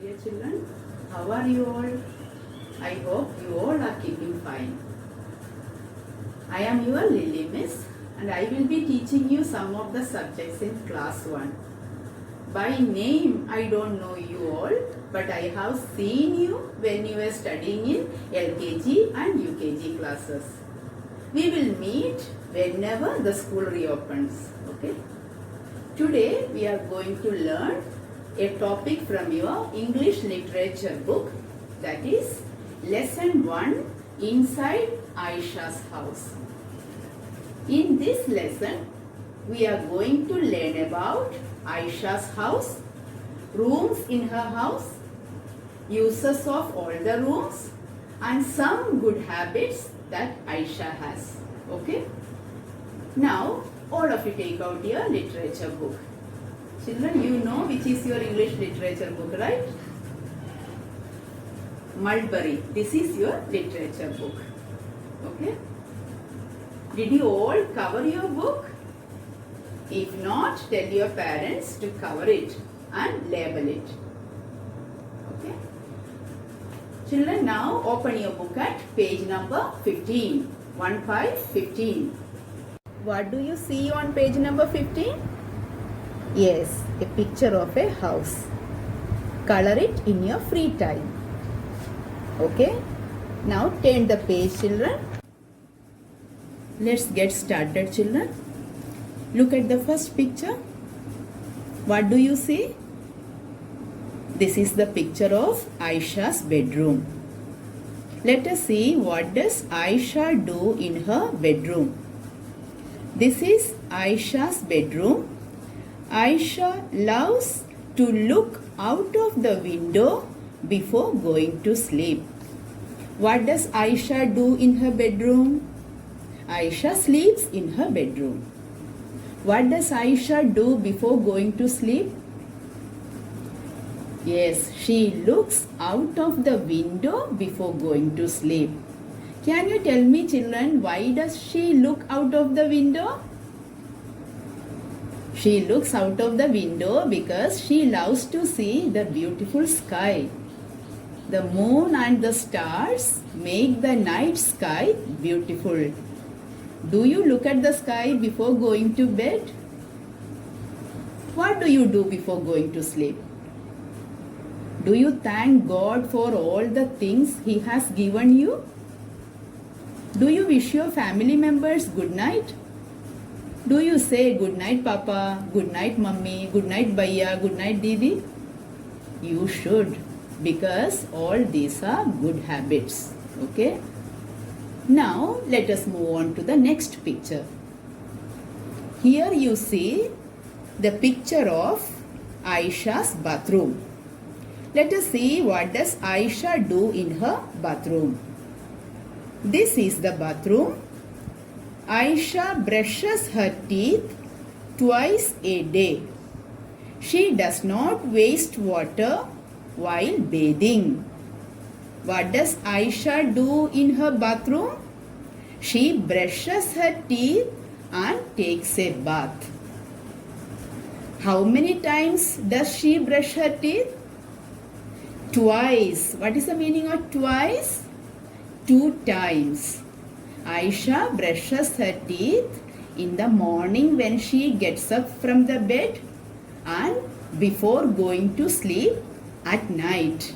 dear children, how are you all? I hope you all are keeping fine. I am your Lily Miss and I will be teaching you some of the subjects in class 1. By name I don't know you all, but I have seen you when you were studying in LKG and UKG classes. We will meet whenever the school reopens. Okay? Today we are going to learn a topic from your English literature book, that is lesson 1, Inside Aisha's House. In this lesson we are going to learn about Aisha's house, rooms in her house, uses of all the rooms and some good habits that Aisha has. Okay? Now all of you take out your literature book. Children, you know which is your English literature book, right? Mulberry. This is your literature book. Okay? Did you all cover your book? If not, tell your parents to cover it and label it. Okay? Children, now open your book at page number 15. 15. What do you see on page number 15? Yes, a picture of a house. Color it in your free time. Okay? Now turn the page, children. Let's get started, children. Look at the first picture. What do you see? This is the picture of Aisha's bedroom. Let us see what does Aisha do in her bedroom. This is Aisha's bedroom. Aisha loves to look out of the window before going to sleep. What does Aisha do in her bedroom? Aisha sleeps in her bedroom. What does Aisha do before going to sleep? Yes, she looks out of the window before going to sleep. Can you tell me, children, why does she look out of the window? She looks out of the window because she loves to see the beautiful sky. The moon and the stars make the night sky beautiful. Do you look at the sky before going to bed? What do you do before going to sleep? Do you thank God for all the things He has given you? Do you wish your family members good night? Do you say good night Papa, good night Mummy, good night Bhaiya, good night Didi? You should, because all these are good habits. Okay? Now let us move on to the next picture. Here you see the picture of Aisha's bathroom. Let us see what does Aisha do in her bathroom. This is the bathroom. Aisha brushes her teeth twice a day. She does not waste water while bathing. What does Aisha do in her bathroom? She brushes her teeth and takes a bath. How many times does she brush her teeth? Twice. What is the meaning of twice? 2 times. Aisha brushes her teeth in the morning when she gets up from the bed and before going to sleep at night.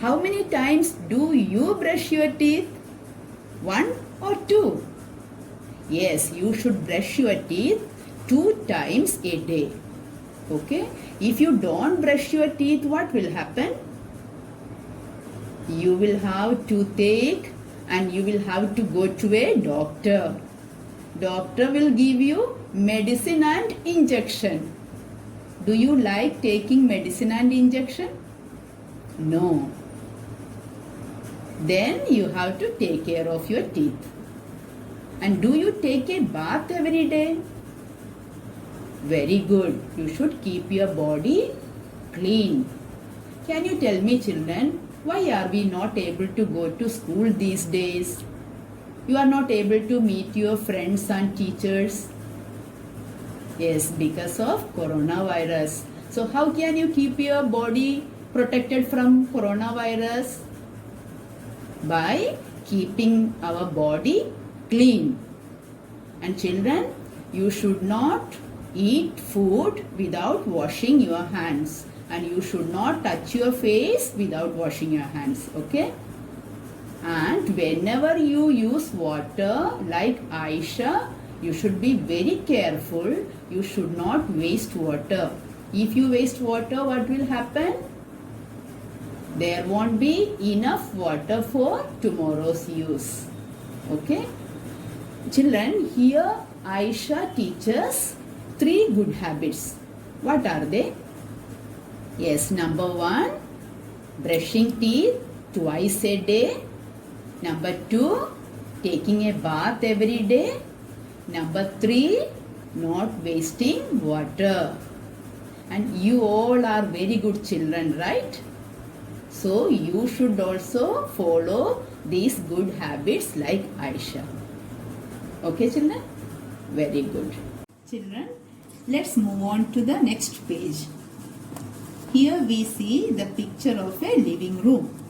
How many times do you brush your teeth? 1 or 2? Yes, you should brush your teeth 2 times a day. Okay? If you don't brush your teeth, what will happen? You will have toothache and you will have to go to a doctor. Doctor will give you medicine and injection. Do you like taking medicine and injection? No. Then you have to take care of your teeth. And do you take a bath every day? Very good. You should keep your body clean. Can you tell me, children, why are we not able to go to school these days? You are not able to meet your friends and teachers. Yes, because of coronavirus. So how can you keep your body protected from coronavirus? By keeping our body clean. And children, you should not eat food without washing your hands, and you should not touch your face without washing your hands. Okay? And whenever you use water like Aisha, you should be very careful. You should not waste water. If you waste water, what will happen? There won't be enough water for tomorrow's use. Okay? Children, here Aisha teaches 3 good habits. What are they? Yes, number 1, brushing teeth twice a day. Number 2, taking a bath every day. Number 3, not wasting water. And you all are very good children, right? So you should also follow these good habits like Aisha. Okay, children? Very good. Children, let's move on to the next page. Here we see the picture of a living room.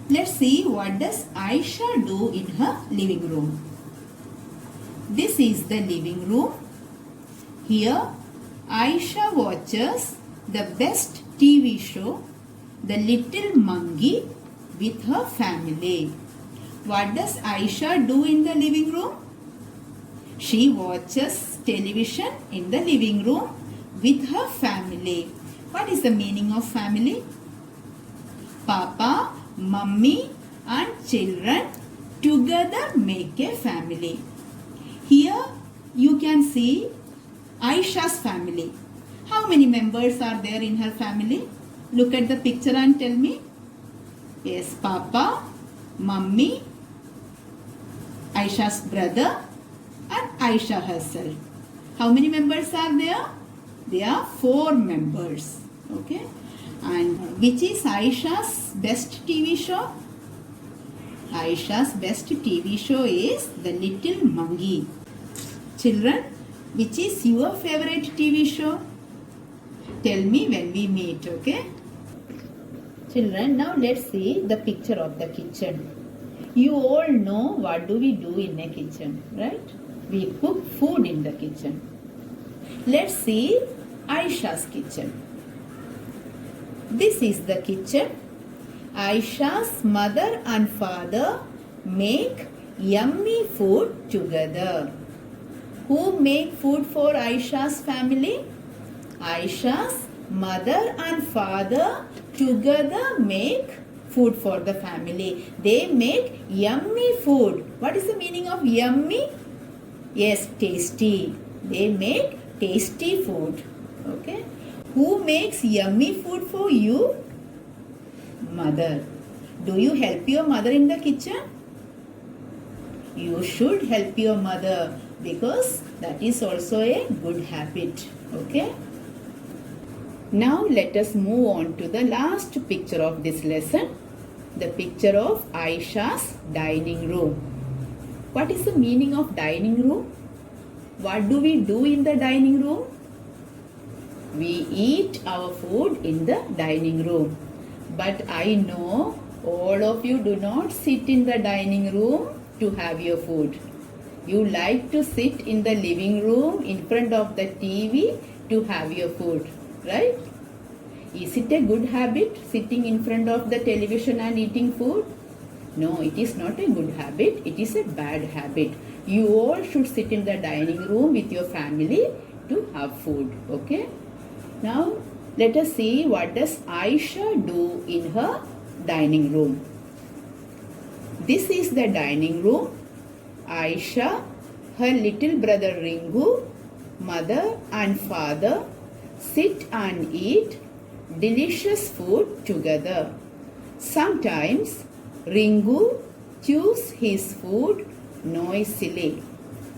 Let's see what does Aisha do in her living room. This is the living room. Here Aisha watches the best TV show, The Little Monkey, with her family. What does Aisha do in the living room? She watches television in the living room with her family. What is the meaning of family? Papa, Mummy and children together make a family. Here you can see Aisha's family. How many members are there in her family? Look at the picture and tell me. Yes, Papa, Mummy, Aisha's brother and Aisha herself. How many members are there? There are 4 members. Okay. And which is Aisha's best TV show? Aisha's best TV show is The Little Monkey. Children, which is your favorite TV show? Tell me when we meet, okay? Children, now let's see the picture of the kitchen. You all know what do we do in a kitchen, right? We cook food in the kitchen. Let's see Aisha's kitchen. This is the kitchen. Aisha's mother and father make yummy food together. Who make food for Aisha's family? Aisha's mother and father together make food for the family. They make yummy food. What is the meaning of yummy? Yes, tasty. They make tasty food. Okay. Who makes yummy food for you? Mother. Do you help your mother in the kitchen? You should help your mother because that is also a good habit. Okay. Now let us move on to the last picture of this lesson. The picture of Aisha's dining room. What is the meaning of dining room? What do we do in the dining room? We eat our food in the dining room. But I know all of you do not sit in the dining room to have your food. You like to sit in the living room in front of the TV to have your food, right? Is it a good habit sitting in front of the television and eating food? No, it is not a good habit. It is a bad habit. You all should sit in the dining room with your family to have food, okay? Now, let us see what does Aisha do in her dining room. This is the dining room. Aisha, her little brother Ringu, mother and father sit and eat delicious food together. Sometimes Ringu chews his food noisily.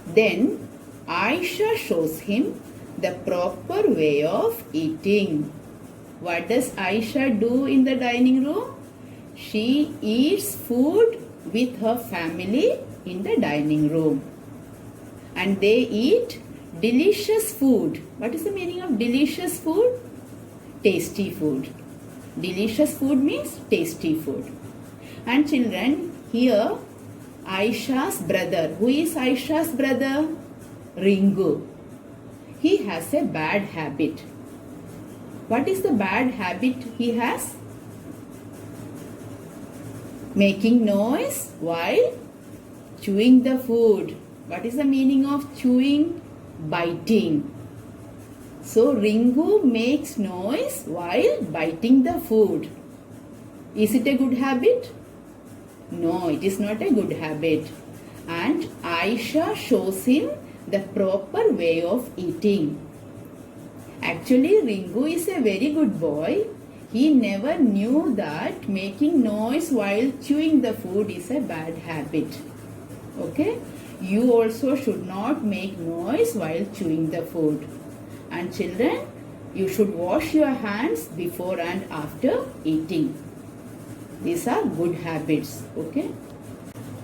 Then Aisha shows him the proper way of eating. What does Aisha do in the dining room? She eats food with her family in the dining room. And they eat delicious food. What is the meaning of delicious food? Tasty food. Delicious food means tasty food. And children, here Aisha's brother. Who is Aisha's brother? Ringu. He has a bad habit. What is the bad habit he has? Making noise while chewing the food. What is the meaning of chewing? Biting. So Ringu makes noise while biting the food. Is it a good habit? No, it is not a good habit. And Aisha shows him the proper way of eating. Actually, Ringu is a very good boy. He never knew that making noise while chewing the food is a bad habit. Okay? You also should not make noise while chewing the food. And children, you should wash your hands before and after eating. These are good habits. Okay?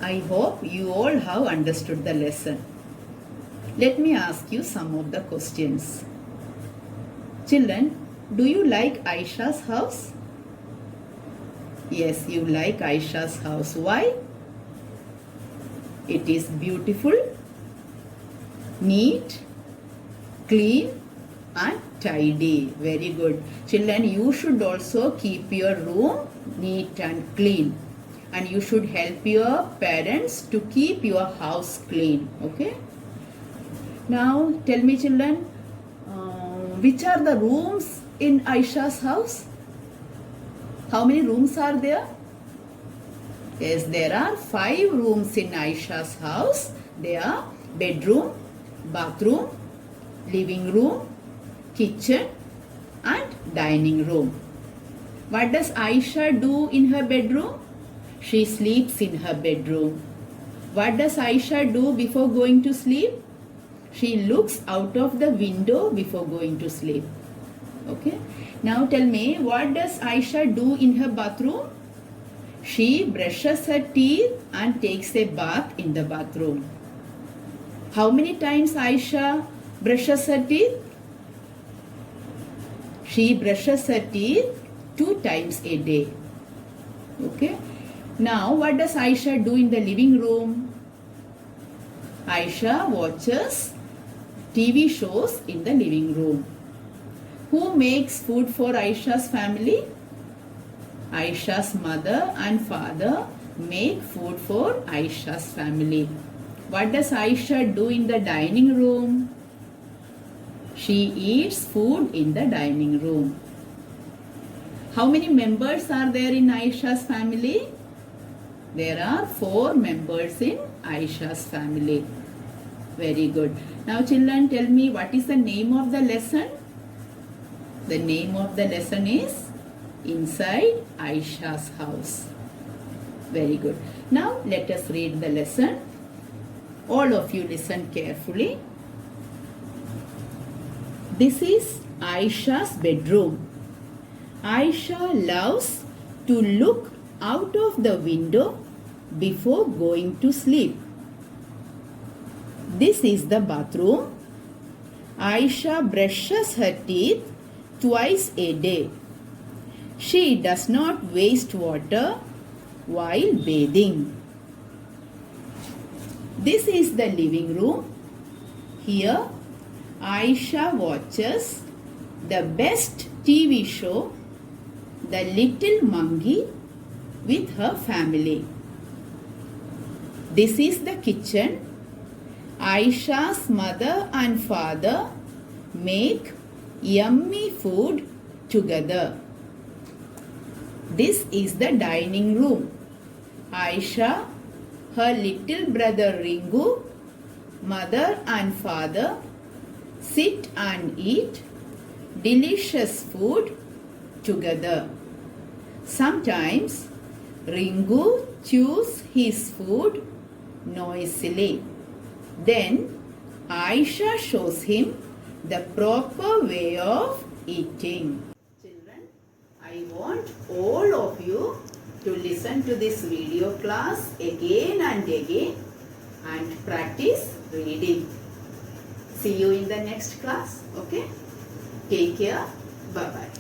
I hope you all have understood the lesson. Let me ask you some of the questions. Children, do you like Aisha's house? Yes, you like Aisha's house. Why? It is beautiful, neat, clean and tidy. Very good. Children, you should also keep your room neat and clean. And you should help your parents to keep your house clean. Okay? Now, tell me children, which are the rooms in Aisha's house? How many rooms are there? Yes, there are 5 rooms in Aisha's house. They are bedroom, bathroom, living room, kitchen and dining room. What does Aisha do in her bedroom? She sleeps in her bedroom. What does Aisha do before going to sleep? She looks out of the window before going to sleep. Okay. Now tell me, what does Aisha do in her bathroom? She brushes her teeth and takes a bath in the bathroom. How many times Aisha brushes her teeth? She brushes her teeth 2 times a day. Okay. Now what does Aisha do in the living room? Aisha watches TV shows in the living room. Who makes food for Aisha's family? Aisha's mother and father make food for Aisha's family. What does Aisha do in the dining room? She eats food in the dining room. How many members are there in Aisha's family? There are 4 members in Aisha's family. Very good. Now children, tell me, what is the name of the lesson? The name of the lesson is Inside Aisha's House. Very good. Now let us read the lesson. All of you listen carefully. This is Aisha's bedroom. Aisha loves to look out of the window before going to sleep. This is the bathroom. Aisha brushes her teeth twice a day. She does not waste water while bathing. This is the living room. Here, Aisha watches the best TV show, The Little Monkey, with her family. This is the kitchen. Aisha's mother and father make yummy food together. This is the dining room. Aisha, her little brother Ringu, mother and father sit and eat delicious food together. Sometimes Ringu chews his food noisily. Then Aisha shows him the proper way of eating. Children, I want all of you to listen to this video class again and again and practice reading. See you in the next class. Okay? Take care. Bye-bye.